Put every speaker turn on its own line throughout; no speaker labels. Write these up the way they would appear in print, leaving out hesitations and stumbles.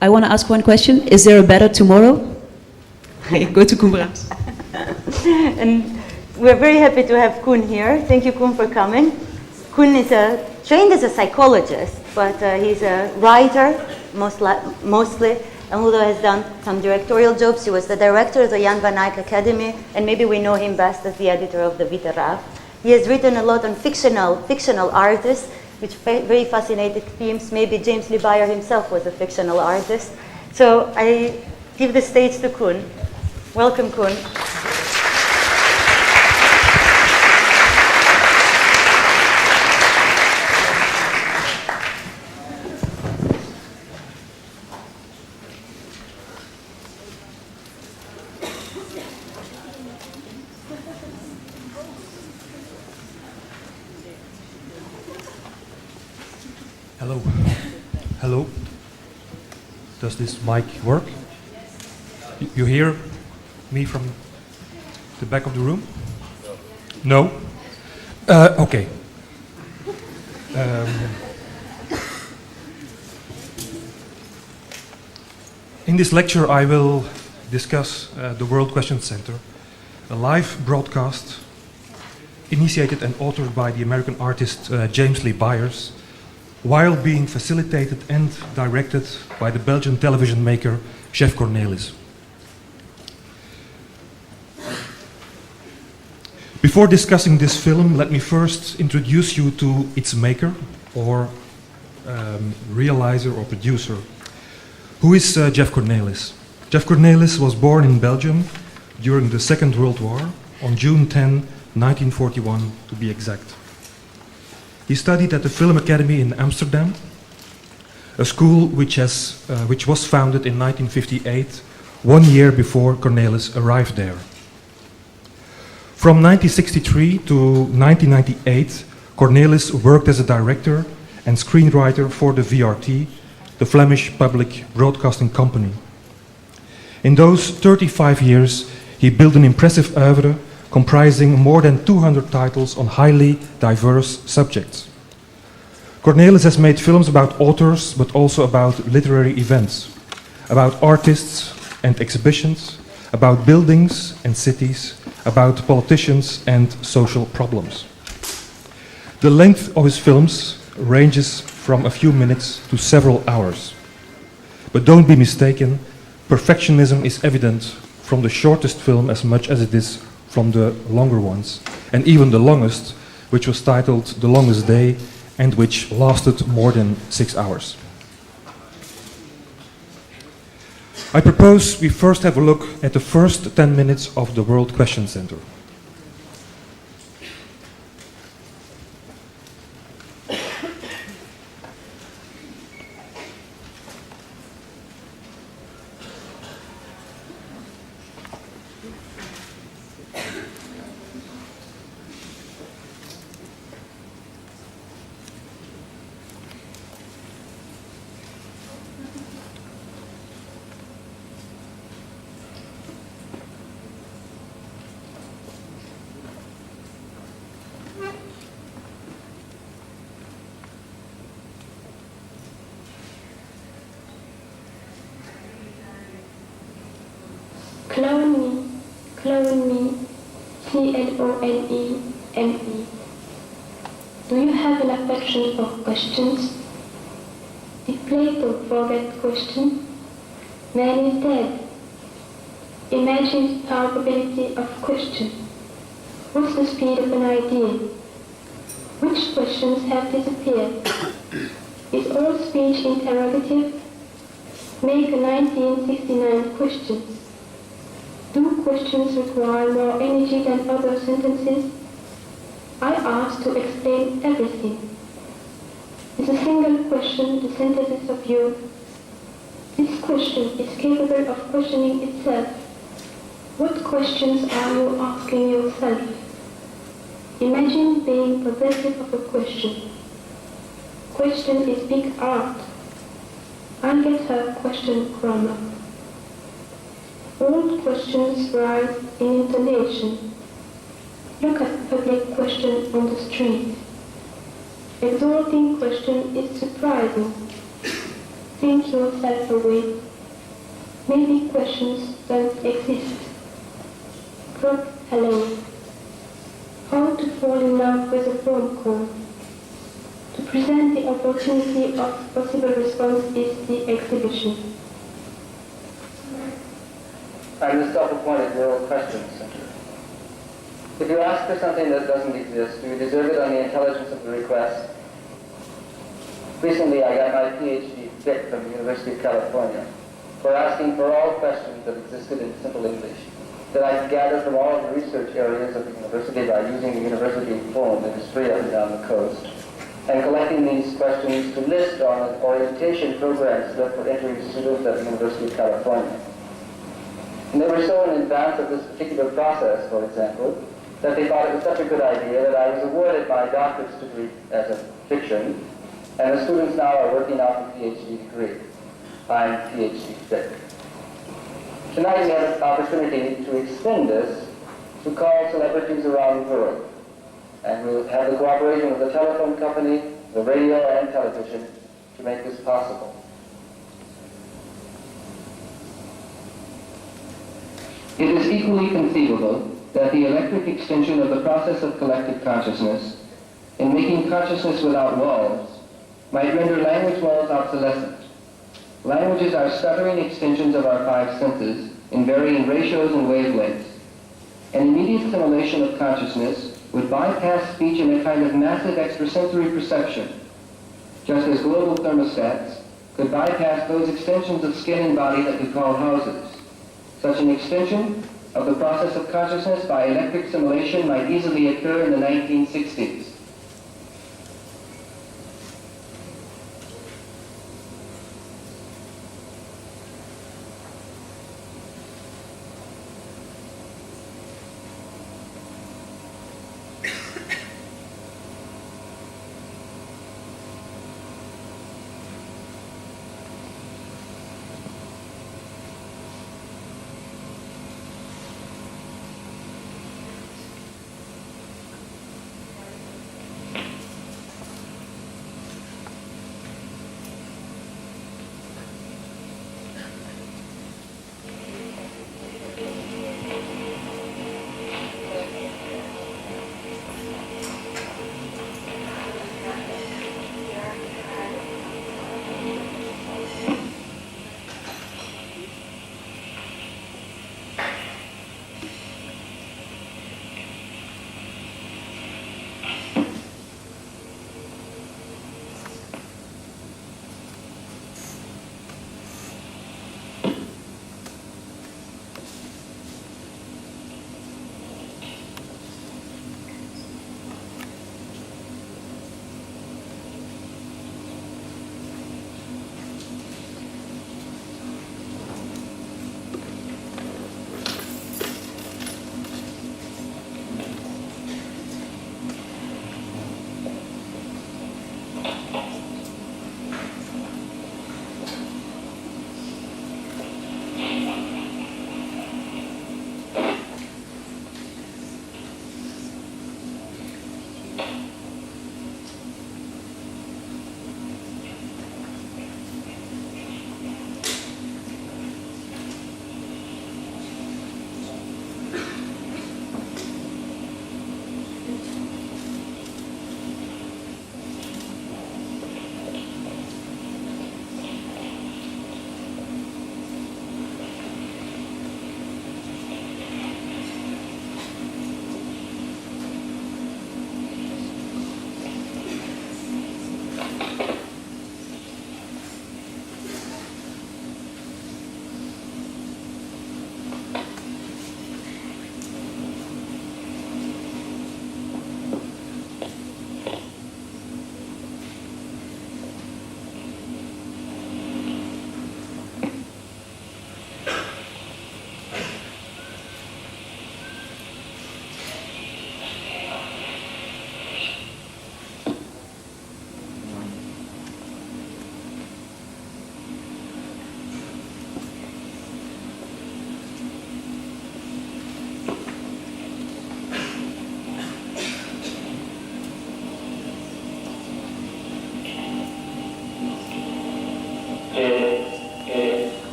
I want to ask one question. Is there a better tomorrow? Go to Koen Brams.
And we're very happy to have Koen here. Thank you, Koen, for coming. Koen is trained as a psychologist, but he's a writer mostly, and although has done some directorial jobs, he was the director of the Jan van Eyck Academy, and maybe we know him best as the editor of the Witte Raaf. He has written a lot on fictional artists, which very fascinating themes. Maybe James Lee Byars himself was a fictional artist. So I give the stage to Koen. Welcome, Koen.
Hello. Hello. Does this mic work? You hear me from the back of the room? No? Okay. In this lecture I will discuss the World Question Center, a live broadcast initiated and authored by the American artist James Lee Byars, while being facilitated and directed by the Belgian television maker Chef Cornelis. Before discussing this film, let me first introduce you to its maker, or realizer or producer. Who is Jeff Cornelis? Jeff Cornelis was born in Belgium during the Second World War on June 10, 1941 to be exact. He studied at the Film Academy in Amsterdam, a school which was founded in 1958, 1 year before Cornelis arrived there. From 1963 to 1998, Cornelis worked as a director and screenwriter for the VRT, the Flemish Public Broadcasting Company. In those 35 years, he built an impressive oeuvre comprising more than 200 titles on highly diverse subjects. Cornelis has made films about authors, but also about literary events, about artists and exhibitions, about buildings and cities, about politicians and social problems. The length of his films ranges from a few minutes to several hours. But don't be mistaken, perfectionism is evident from the shortest film as much as it is from the longer ones, and even the longest, which was titled The Longest Day, and which lasted more than 6 hours. I propose we first have a look at the first 10 minutes of the World Question Center.
Clone me, C-L-O-N-E-M-E. Do you have an affection for questions? Did Plato forget question? Man is dead. Imagine the probability of question. What's the speed of an idea? Which questions have disappeared? Is all speech interrogative? Make a 1969 questions. Do questions require more energy than other sentences? I ask to explain everything. Is a single question the synthesis of you? This question is capable of questioning itself. What questions are you asking yourself? Imagine being possessive of a question. Question is big art. I'll get her question grammar. All questions rise in intonation. Look at public question on the street. Exalting question is surprising. think yourself away. Maybe questions don't exist. Group hello. How to fall in love with a phone call. To present the opportunity of possible response is the exhibition.
I'm the self-appointed World Question Center. If you ask for something that doesn't exist, do you deserve it on the intelligence of the request? Recently, I got my PhD fit from the University of California for asking for all questions that existed in simple English that I gathered from all of the research areas of the university by using the university phone that is free up and down the coast, and collecting these questions to list on an orientation program set up for entering students at the University of California. And they were so in advance of this particular process, for example, that they thought it was such a good idea that I was awarded my doctorate degree as a fiction, and the students now are working out the PhD degree. I'm PhD fit. Tonight we have an opportunity to extend this to call celebrities around the world. And we'll have the cooperation of the telephone company, the radio and television to make this possible. It is equally conceivable that the electric extension of the process of collective consciousness in making consciousness without walls might render language walls obsolescent. Languages are stuttering extensions of our five senses in varying ratios and wavelengths. An immediate simulation of consciousness would bypass speech in a kind of massive extrasensory perception, just as global thermostats could bypass those extensions of skin and body that we call houses. Such an extension of the process of consciousness by electric simulation might easily occur in the 1960s.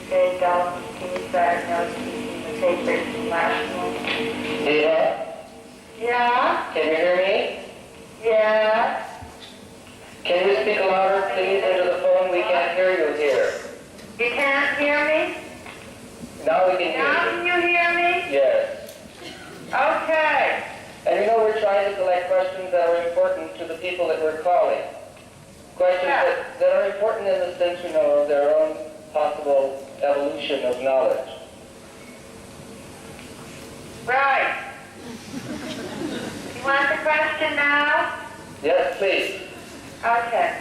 Seijdel, he was diagnosed using the papers last month.
Eva,
Yeah?
can you hear me?
Yeah?
Can you speak louder, please, into the phone? We can't hear you here.
You can't hear me?
Now we can
Now
hear
can you hear me?
you. Yes.
Okay.
And you know, we're trying to collect questions that are important to the people that we're calling. Questions
Yeah.
that are important in the sense, you know, of their own possible evolution of knowledge.
Right. You want the question now?
Yes, please.
Okay.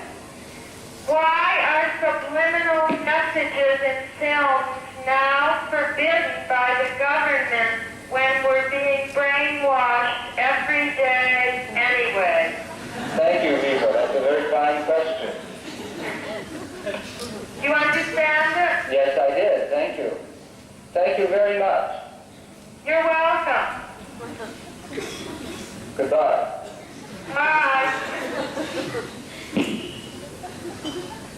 Why are subliminal messages in films now forbidden by the government when we're being brainwashed every day anyway?
Thank you, Viva. That's a very fine question.
You understand it?
Yes, I did. Thank you. Thank you very much.
You're welcome.
Goodbye.
Bye.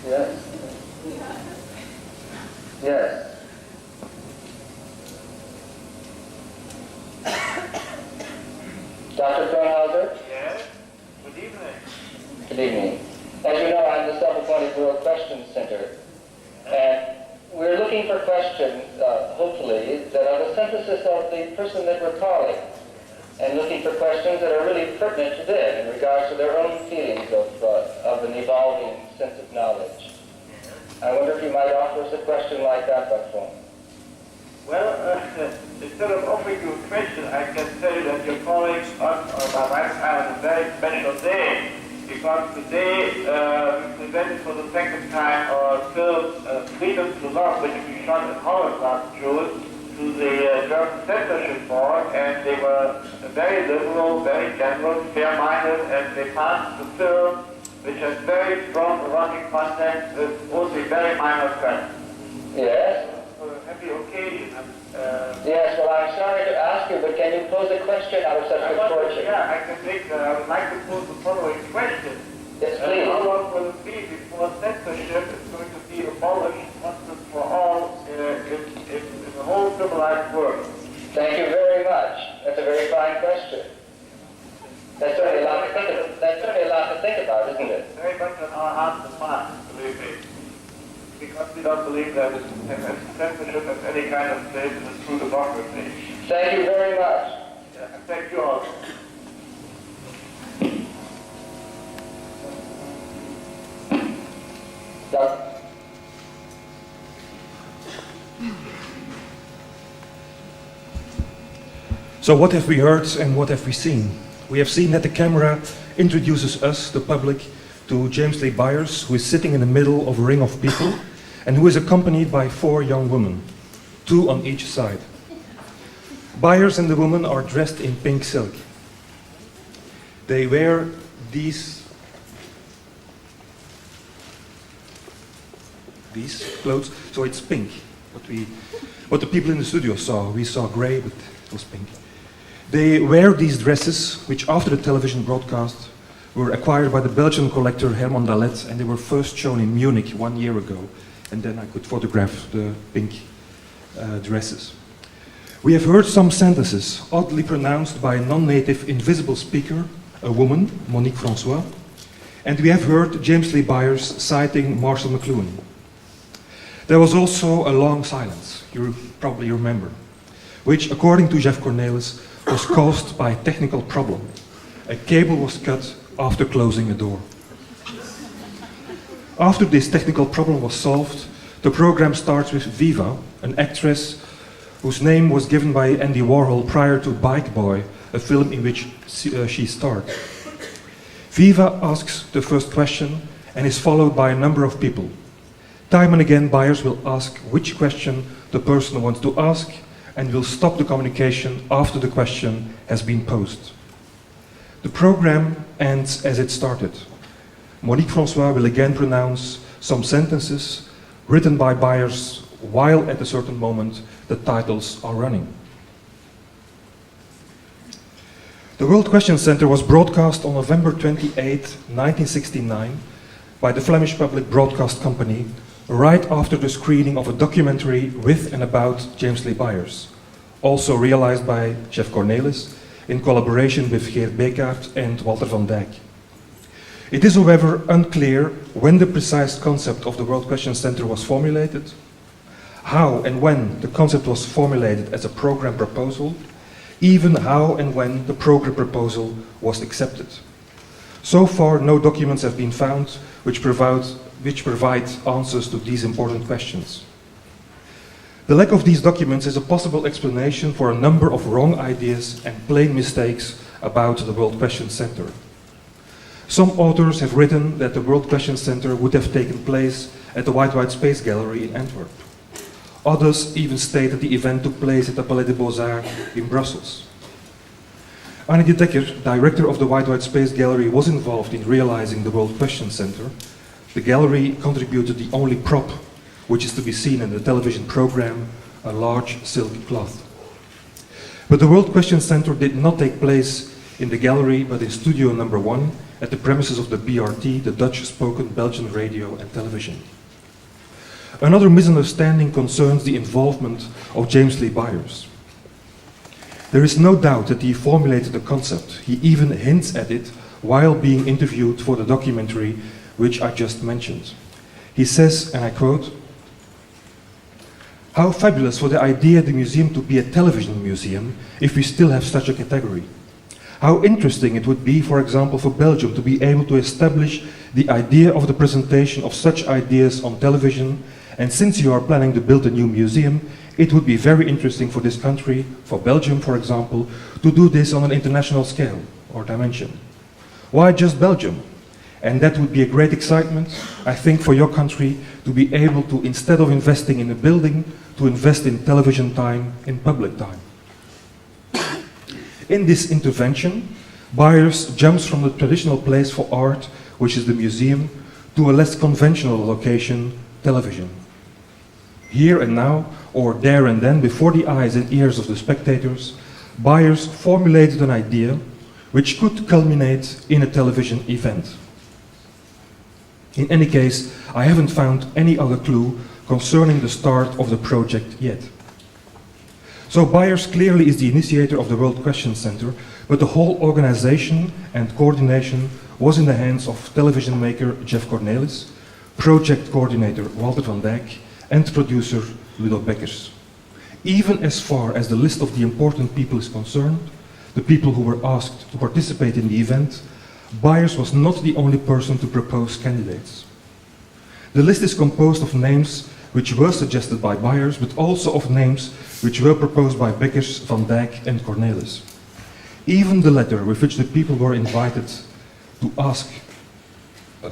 Yes. Yes. Dr. Kronhauser?
Yes, good evening.
Good evening. As you know, I'm the Self-Appointed World Questions Center, and we're looking for questions, hopefully, that are the synthesis of the person that we're calling, and looking for questions that are really pertinent to them in regards to their own feelings of an evolving sense of knowledge. I wonder if you might offer us a question like that by phone.
Well, instead of offering you a question, I can say that you're calling on my right side on a very special day, because today we presented for the second time our film Freedom to Love, which we shot in Holland last June, to the German censorship board, and they were very liberal, very generous, fair-minded, and they passed the film, which has very strong erotic content with only very minor cuts.
Yes?
For a happy occasion.
Yes, well, I'm sorry to ask you, but can you pose a question out of such good fortune?
Yeah, I would like to pose the following question.
Yes, please.
How long will it be before censorship is going to be abolished once and for all in the whole civilized world?
Thank you very much. That's a very fine question. That's certainly a lot to think about. That's certainly a lot to think about, isn't it?
Very much on our hearts and minds, believe me. Because we don't believe that censorship has any kind of place in a true democracy.
Thank you very much.
Yeah, and thank you all.
So what have we heard and what have we seen? We have seen that the camera introduces us, the public, to James Lee Byars, who is sitting in the middle of a ring of people and who is accompanied by 4 young women, 2 on each side. Byars and the women are dressed in pink silk. They wear these clothes, so it's pink. What the people in the studio saw, we saw grey, but it was pink. They wear these dresses, which after the television broadcast were acquired by the Belgian collector Herman Dalet, and they were first shown in Munich 1 year ago, and then I could photograph the pink dresses. We have heard some sentences oddly pronounced by a non-native invisible speaker, a woman, Monique Francois, and we have heard James Lee Byars citing Marshall McLuhan. There was also a long silence, you probably remember, which, according to Jeff Cornelis, was caused by a technical problem. A cable was cut after closing a door. After this technical problem was solved, the program starts with Viva, an actress whose name was given by Andy Warhol prior to Bike Boy, a film in which she starred. Viva asks the first question and is followed by a number of people. Time and again, Byars will ask which question the person wants to ask and will stop the communication after the question has been posed. The program ends as it started. Monique Francois will again pronounce some sentences written by Byars while at a certain moment the titles are running. The World Question Center was broadcast on November 28, 1969 by the Flemish Public Broadcast Company right after the screening of a documentary with and about James Lee Byars, also realized by Jeff Cornelis in collaboration with Geert Bekaert and Walter van Dijk. It is, however, unclear when the precise concept of the World Question Center was formulated, how and when the concept was formulated as a program proposal, even how and when the program proposal was accepted. So far, no documents have been found which provide answers to these important questions. The lack of these documents is a possible explanation for a number of wrong ideas and plain mistakes about the World Question Center. Some authors have written that the World Question Center would have taken place at the White Space Gallery in Antwerp. Others even state that the event took place at the Palais des Beaux-Arts in Brussels. Annie de Decker, director of the White Space Gallery, was involved in realizing the World Question Center. The gallery contributed the only prop which is to be seen in the television program, a large silk cloth. But the World Question Center did not take place in the gallery, but in Studio Number 1 at the premises of the BRT, the Dutch-spoken Belgian radio and television. Another misunderstanding concerns the involvement of James Lee Byars. There is no doubt that he formulated the concept. He even hints at it while being interviewed for the documentary which I just mentioned. He says, and I quote, "How fabulous for the idea of the museum to be a television museum if we still have such a category. How interesting it would be, for example, for Belgium to be able to establish the idea of the presentation of such ideas on television, and since you are planning to build a new museum, it would be very interesting for this country, for Belgium, for example, to do this on an international scale or dimension. Why just Belgium? And that would be a great excitement, I think, for your country to be able to, instead of investing in a building, to invest in television time, in public time." In this intervention, Byars jumps from the traditional place for art, which is the museum, to a less conventional location, television. Here and now, or there and then, before the eyes and ears of the spectators, Byars formulated an idea which could culminate in a television event. In any case, I haven't found any other clue concerning the start of the project yet. So Byars clearly is the initiator of the World Question Center, but the whole organization and coordination was in the hands of television maker Jeff Cornelis, project coordinator Walter van Dijk, and producer Ludo Bekkers. Even as far as the list of the important people is concerned, the people who were asked to participate in the event, Byars was not the only person to propose candidates. The list is composed of names which were suggested by Byars, but also of names which were proposed by Bekkers, Van Dijk and Cornelis. Even the letter with which the people were invited to ask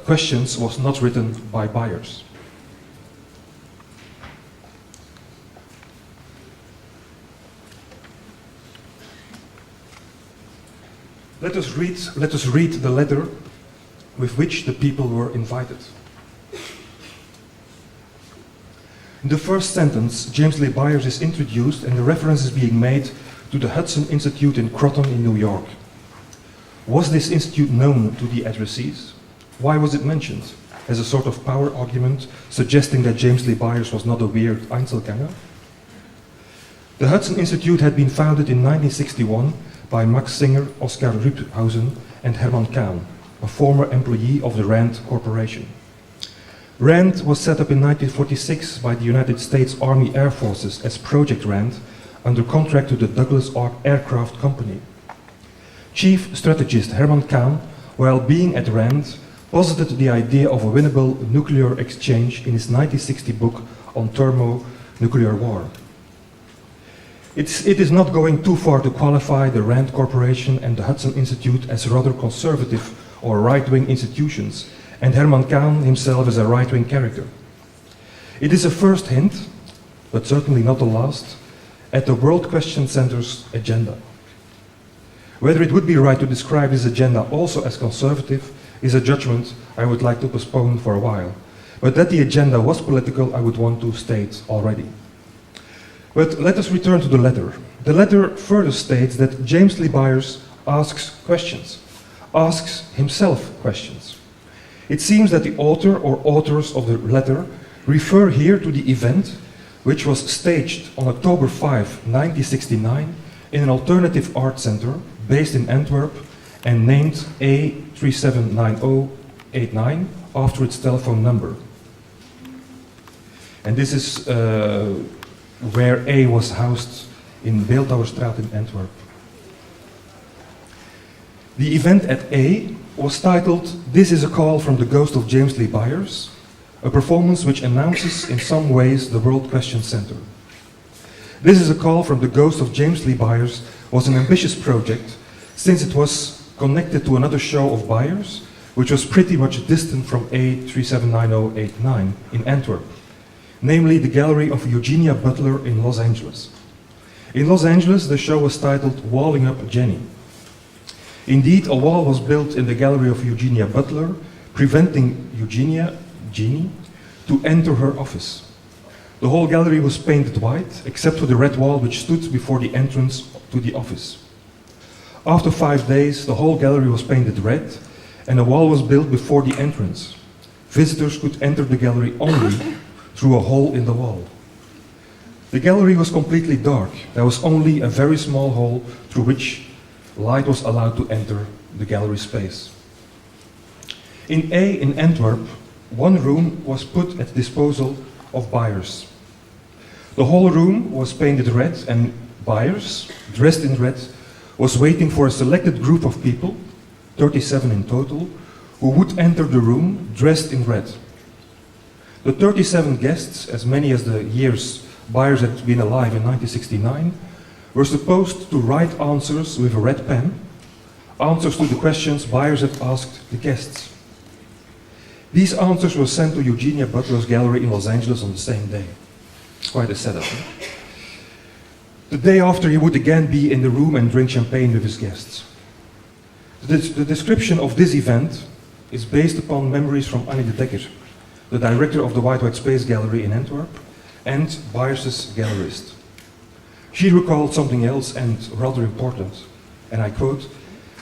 questions was not written by Byars. Let us read the letter with which the people were invited. In the first sentence, James Lee Byars is introduced and the reference is being made to the Hudson Institute in Groton in New York. Was this institute known to the addressees? Why was it mentioned? As a sort of power argument, suggesting that James Lee Byars was not a weird Einzelgänger? The Hudson Institute had been founded in 1961 by Max Singer, Oskar Rübhausen and Herman Kahn, a former employee of the RAND Corporation. RAND was set up in 1946 by the United States Army Air Forces as Project RAND under contract to the Douglas Aircraft Company. Chief strategist Herman Kahn, while being at RAND, posited the idea of a winnable nuclear exchange in his 1960 book on thermonuclear war. It is not going too far to qualify the RAND Corporation and the Hudson Institute as rather conservative or right-wing institutions, and Herman Kahn himself as a right-wing character. It is a first hint, but certainly not the last, at the World Question Center's agenda. Whether it would be right to describe this agenda also as conservative is a judgment I would like to postpone for a while, but that the agenda was political I would want to state already. But let us return to the letter. The letter further states that James Lee Byars asks questions, asks himself questions. It seems that the author or authors of the letter refer here to the event which was staged on October 5, 1969 in an alternative art center based in Antwerp and named A379089 after its telephone number. And this is where A was housed in Beeldhouwerstraat in Antwerp. The event at A was titled "This is a Call from the Ghost of James Lee Byars," a performance which announces in some ways the World Question Center. "This is a Call from the Ghost of James Lee Byars" was an ambitious project since it was connected to another show of Byars, which was pretty much distant from A379089 in Antwerp, namely the Gallery of Eugenia Butler in Los Angeles. In Los Angeles, the show was titled "Walling Up Jenny." Indeed, a wall was built in the Gallery of Eugenia Butler, preventing Jeannie, to enter her office. The whole gallery was painted white, except for the red wall which stood before the entrance to the office. After 5 days, the whole gallery was painted red, and a wall was built before the entrance. Visitors could enter the gallery only through a hole in the wall. The gallery was completely dark. There was only a very small hole through which light was allowed to enter the gallery space. In A in Antwerp, one room was put at the disposal of Byars. The whole room was painted red, and Byars, dressed in red, was waiting for a selected group of people, 37 in total, who would enter the room dressed in red. The 37 guests, as many as the years Byars had been alive in 1969, were supposed to write answers with a red pen, answers to the questions Byars had asked the guests. These answers were sent to Eugenia Butler's gallery in Los Angeles on the same day. Quite a setup. Huh? The day after, he would again be in the room and drink champagne with his guests. The description of this event is based upon memories from Annie de Decker, the director of the White Space Gallery in Antwerp, and Byars' gallerist. She recalled something else and rather important, and I quote,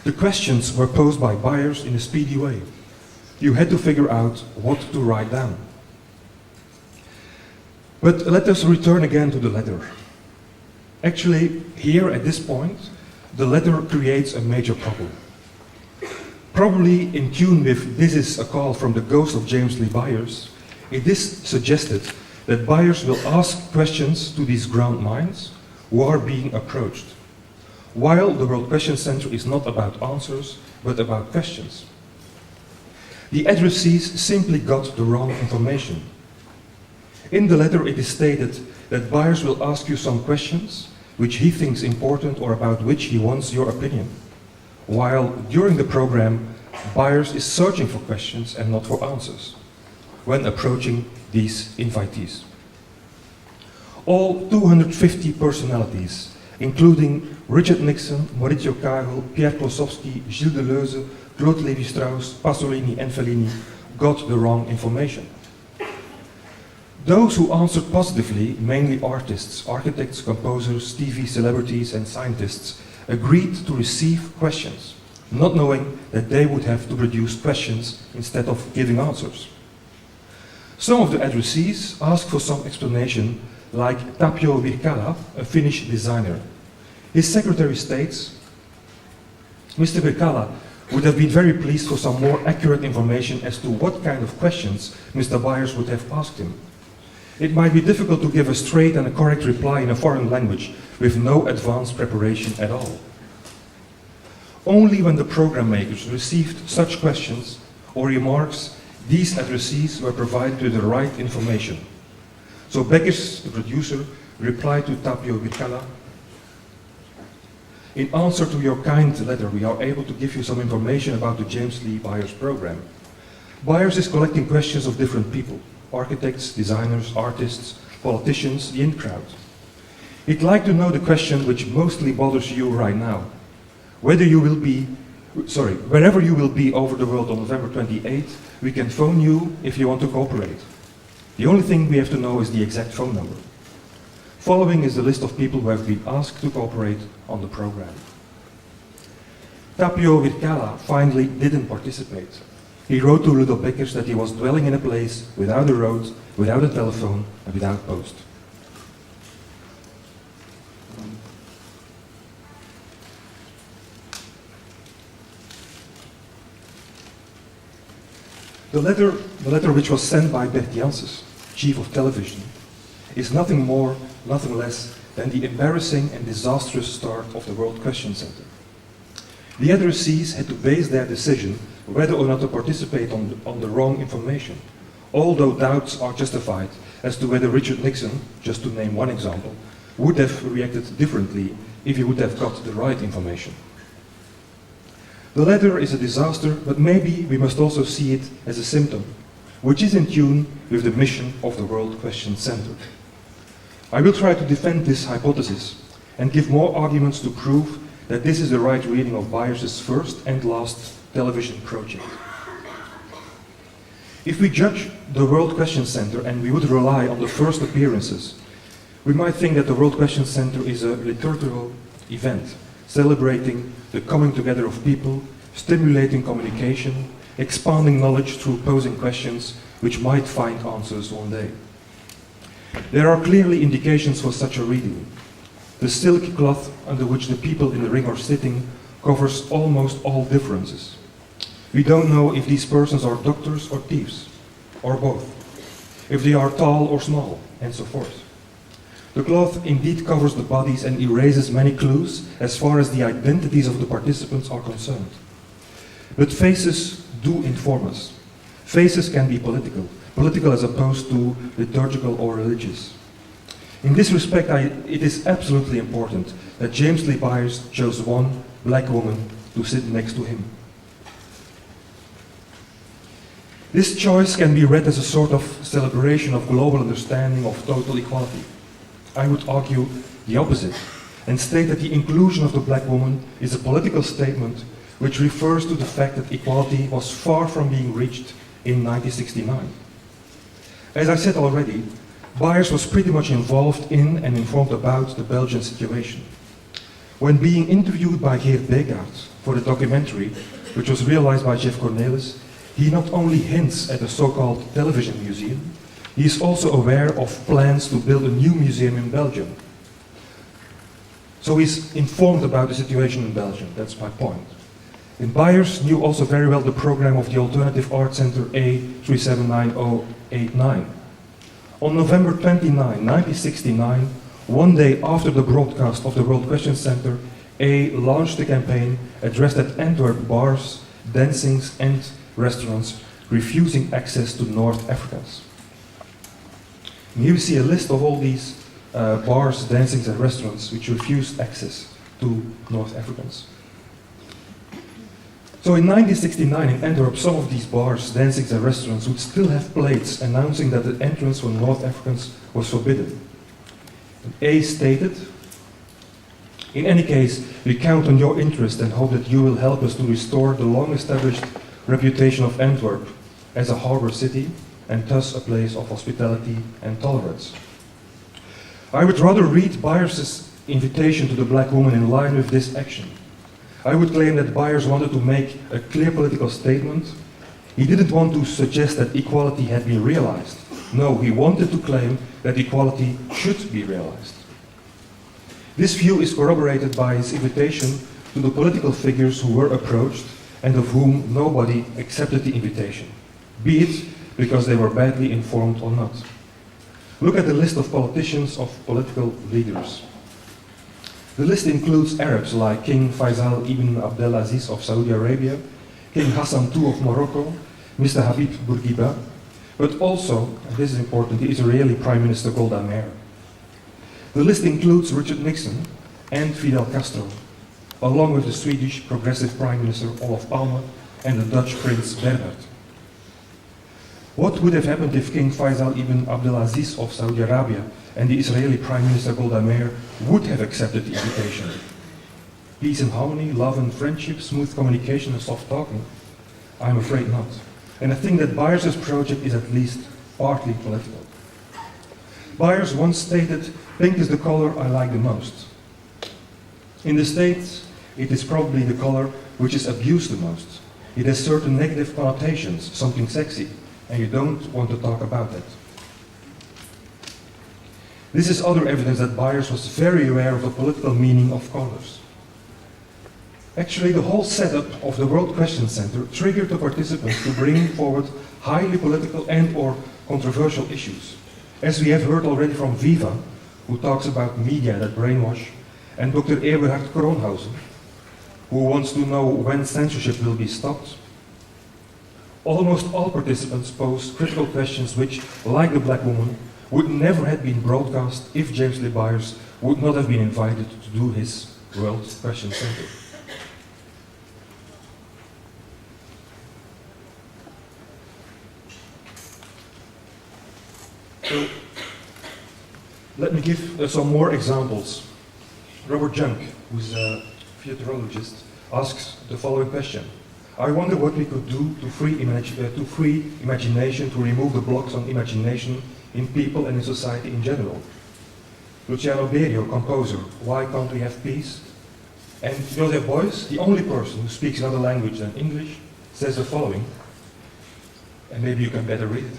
"The questions were posed by Byars in a speedy way. You had to figure out what to write down." But let us return again to the letter. Actually, here at this point, the letter creates a major problem. Probably in tune with "This is a Call from the Ghost of James Lee Byars," it is suggested that Byars will ask questions to these ground minds who are being approached, while the World Question Center is not about answers, but about questions. The addressees simply got the wrong information. In the letter it is stated that Byars will ask you some questions which he thinks important or about which he wants your opinion, while during the program Byars is searching for questions and not for answers when approaching these invitees. All 250 personalities, including Richard Nixon, Maurizio Kagel, Pierre Klossowski, Gilles Deleuze, Claude Lévi-Strauss, Pasolini and Fellini, got the wrong information. Those who answered positively, mainly artists, architects, composers, TV celebrities and scientists, agreed to receive questions, not knowing that they would have to produce questions instead of giving answers. Some of the addressees asked for some explanation, like Tapio Virkala, a Finnish designer. His secretary states, "Mr. Virkala would have been very pleased for some more accurate information as to what kind of questions Mr. Byars would have asked him. It might be difficult to give a straight and a correct reply in a foreign language with no advanced preparation at all." Only when the program makers received such questions or remarks, these addressees were provided with the right information. So Beckers, the producer, replied to Tapio Virkala, "In answer to your kind letter, we are able to give you some information about the James Lee Byars program. Byars is collecting questions of different people, architects, designers, artists, politicians, the in-crowd. He'd like to know the question which mostly bothers you right now. Wherever you will be over the world on November 28th, we can phone you if you want to cooperate. The only thing we have to know is the exact phone number. Following is the list of people who have been asked to cooperate on the program." Tapio Virkala finally didn't participate. He wrote to Rudolf Beckers that he was dwelling in a place without a road, without a telephone, and without post. The letter which was sent by Bert Janssens, chief of television, is nothing more, nothing less than the embarrassing and disastrous start of the World Question Center. The addressees had to base their decision whether or not to participate on the wrong information, although doubts are justified as to whether Richard Nixon, just to name one example, would have reacted differently if he would have got the right information. The letter is a disaster, but maybe we must also see it as a symptom, which is in tune with the mission of the World Question Center. I will try to defend this hypothesis and give more arguments to prove that this is the right reading of Byars' first and last television project. If we judge the World Question Center and we would rely on the first appearances, we might think that the World Question Center is a liturgical event, celebrating the coming together of people, stimulating communication, expanding knowledge through posing questions which might find answers one day. There are clearly indications for such a reading. The silky cloth under which the people in the ring are sitting covers almost all differences. We don't know if these persons are doctors or thieves, or both, if they are tall or small, and so forth. The cloth indeed covers the bodies and erases many clues as far as the identities of the participants are concerned. But faces do inform us. Faces can be political as opposed to liturgical or religious. In this respect, it is absolutely important that James Lee Byars chose one black woman to sit next to him. This choice can be read as a sort of celebration of global understanding of total equality. I would argue the opposite and state that the inclusion of the black woman is a political statement which refers to the fact that equality was far from being reached in 1969. As I said already, Byars was pretty much involved in and informed about the Belgian situation. When being interviewed by Geert Beekaert for the documentary, which was realized by Jeff Cornelis, he not only hints at a so-called television museum, he is also aware of plans to build a new museum in Belgium. So he's informed about the situation in Belgium, that's my point. And Byars knew also very well the program of the Alternative Art Center A379089. On November 29, 1969, one day after the broadcast of the World Question Center, A launched a campaign addressed at Antwerp bars, dancings and restaurants, refusing access to North Africans. And here we see a list of all these bars, dancings and restaurants which refused access to North Africans. So in 1969 in Antwerp, some of these bars, dancings and restaurants would still have plates announcing that the entrance for North Africans was forbidden. And A stated, "In any case, we count on your interest and hope that you will help us to restore the long-established reputation of Antwerp as a harbor city and thus a place of hospitality and tolerance." I would rather read Byars' invitation to the black woman in line with this action. I would claim that Byars wanted to make a clear political statement. He didn't want to suggest that equality had been realized. No, he wanted to claim that equality should be realized. This view is corroborated by his invitation to the political figures who were approached and of whom nobody accepted the invitation, be it because they were badly informed or not. Look at the list of politicians, of political leaders. The list includes Arabs like King Faisal ibn Abdelaziz of Saudi Arabia, King Hassan II of Morocco, Mr. Habib Bourguiba, but also, and this is important, the Israeli Prime Minister Golda Meir. The list includes Richard Nixon and Fidel Castro, along with the Swedish Progressive Prime Minister Olof Palme and the Dutch Prince Bernhard. What would have happened if King Faisal ibn Abdelaziz of Saudi Arabia and the Israeli Prime Minister Golda Meir would have accepted the invitation? Peace and harmony, love and friendship, smooth communication and soft talking? I'm afraid not. And I think that Byars' project is at least partly political. Byars once stated, "Pink is the color I like the most." In the States, it is probably the color which is abused the most. It has certain negative connotations, something sexy, and you don't want to talk about that. This is other evidence that Byars was very aware of the political meaning of colors. Actually, the whole setup of the World Question Center triggered the participants to bring forward highly political and/or controversial issues. As we have heard already from Viva, who talks about media that brainwash, and Dr. Eberhard Kronhausen, who wants to know when censorship will be stopped. Almost all participants posed critical questions which, like the black woman, would never have been broadcast if James Lee Byars would not have been invited to do his World Question Center. So, let me give some more examples. Robert Junk, who's a futurologist, asks the following question. I wonder what we could do to free imagination, to remove the blocks on imagination in people and in society in general. Luciano Berio, composer, why can't we have peace? And Joseph Beuys, the only person who speaks another language than English, says the following, and maybe you can better read it.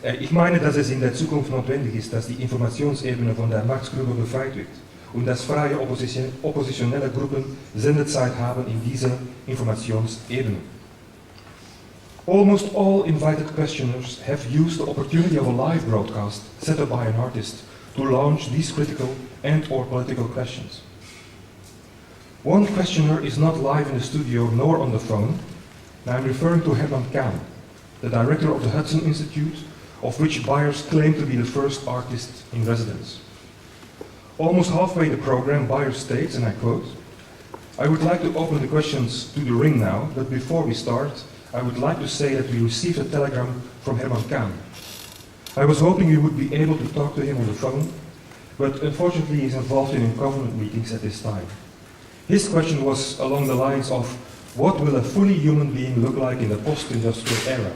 Ich meine, dass es in der Zukunft notwendig ist, dass die Informationsebene von der Machtgrube befreit wird und dass freie oppositionelle Gruppen Sendezeit haben in dieser Informationsebene. Almost all invited questioners have used the opportunity of a live broadcast set up by an artist to launch these critical and/or political questions. One questioner is not live in the studio nor on the phone, and I'm referring to Herman Kahn, the director of the Hudson Institute, of which Byars claimed to be the first artist in residence. Almost halfway the program, Byars states, and I quote, I would like to open the questions to the ring now, but before we start, I would like to say that we received a telegram from Herman Kahn. I was hoping we would be able to talk to him on the phone, but unfortunately he's involved in government meetings at this time. His question was along the lines of, what will a fully human being look like in the post-industrial era?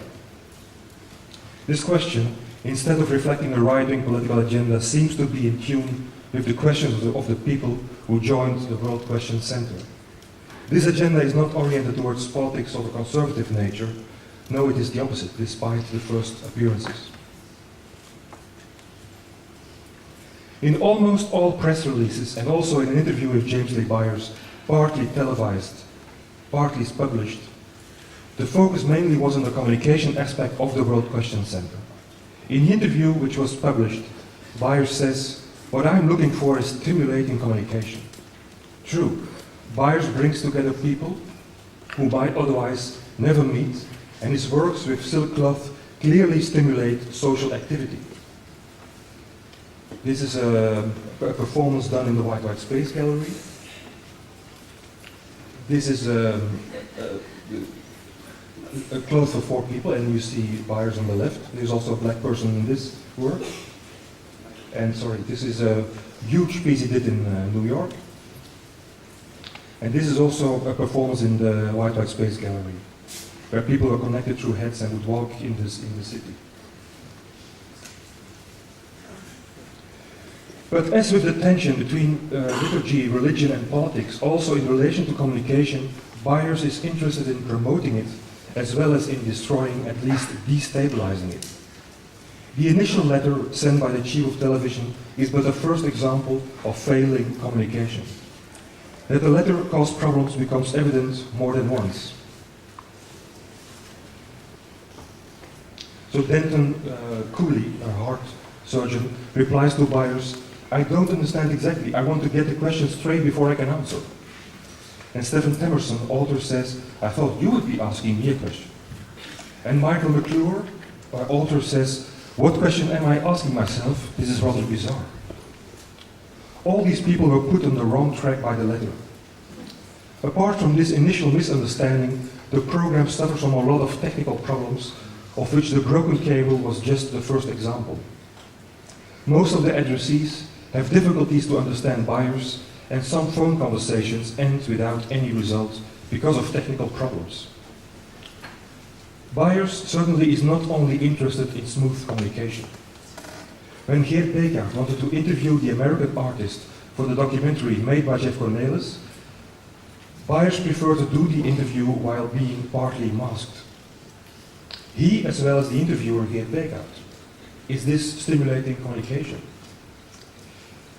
This question, instead of reflecting a right-wing political agenda, seems to be in tune with the questions of the people who joined the World Question Center. This agenda is not oriented towards politics of a conservative nature. No, it is the opposite, despite the first appearances. In almost all press releases, and also in an interview with James Lee Byars, partly televised, partly published, the focus mainly was on the communication aspect of the World Question Center. In the interview which was published, Byars says, what I'm looking for is stimulating communication. True, Byars brings together people who might otherwise never meet, and his works with silk cloth clearly stimulate social activity. This is a performance done in the White Space Gallery. This is a cloth for 4 people, and you see Byars on the left. There's also a black person in this work. And sorry, this is a huge piece he did in New York. And this is also a performance in the White Space Gallery, where people were connected through heads and would walk in the city. But as with the tension between liturgy, religion and politics, also in relation to communication, Byars is interested in promoting it as well as in destroying, at least destabilizing it. The initial letter sent by the chief of television is but a first example of failing communication. That the letter caused problems becomes evident more than once. So Denton Cooley, a heart surgeon, replies to Byars, I don't understand exactly. I want to get the question straight before I can answer. And Stephen Temerson, author, says, I thought you would be asking me a question. And Michael McClure, author, says, what question am I asking myself? This is rather bizarre. All these people were put on the wrong track by the letter. Apart from this initial misunderstanding, the program suffers from a lot of technical problems, of which the broken cable was just the first example. Most of the addressees have difficulties to understand Byars, and some phone conversations end without any result because of technical problems. Byars certainly is not only interested in smooth communication. When Geert Bekaert wanted to interview the American artist for the documentary made by Jeff Cornelis, Byars preferred to do the interview while being partly masked. He, as well as the interviewer, gave takeout. Is this stimulating communication?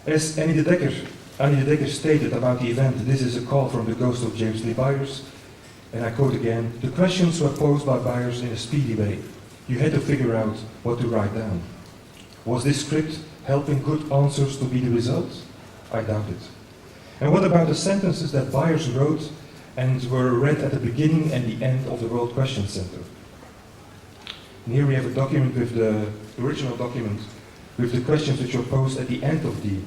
As Annie de Decker stated about the event, this is a call from the ghost of James Lee Byars, and I quote again, "The questions were posed by Byars in a speedy way. You had to figure out what to write down. Was this script helping good answers to be the result? I doubt it. And what about the sentences that Byars wrote and were read at the beginning and the end of the World Question Center?" And here we have a document with the original document with the questions which were posed at the end of the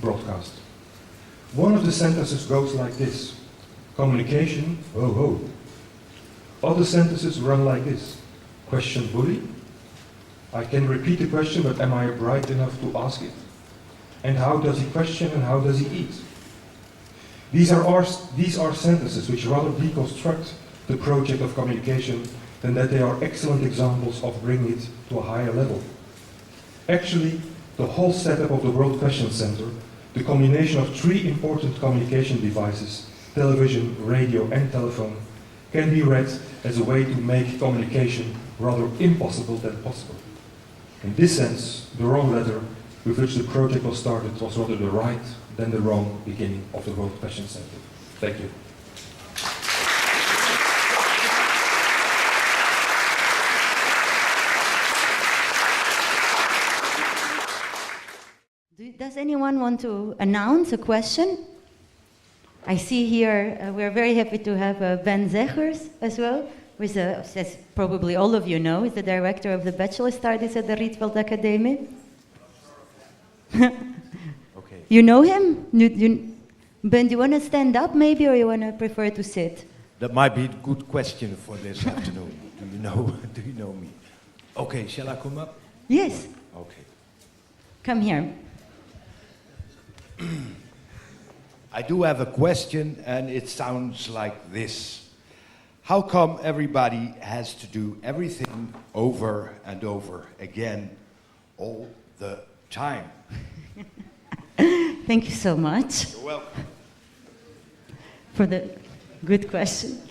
broadcast. One of the sentences goes like this: communication, ho ho. Other sentences run like this: question bully. I can repeat the question, but am I bright enough to ask it? And how does he question and how does he eat? These are sentences which rather deconstruct the project of communication than that they are excellent examples of bringing it to a higher level. Actually, the whole setup of the World Question Center, the combination of three important communication devices, television, radio and telephone, can be read as a way to make communication rather impossible than possible. In this sense, the wrong letter with which the project was started was rather the right than the wrong beginning of the World Question Center. Thank you.
Does anyone want to announce a question? I see here, we're very happy to have Ben Zeggers as well, who is, as probably all of you know, is the director of the Bachelor Studies at the Rietveld Academie.
Okay.
You know him? Ben, do you want to stand up maybe, or you want to prefer to sit?
That might be a good question for this afternoon. Do you know me? Okay, shall I come up?
Yes.
Okay.
Come here.
I do have a question, and it sounds like this. How come everybody has to do everything over and over again all the time?
Thank you so much
You're welcome.
for the good question.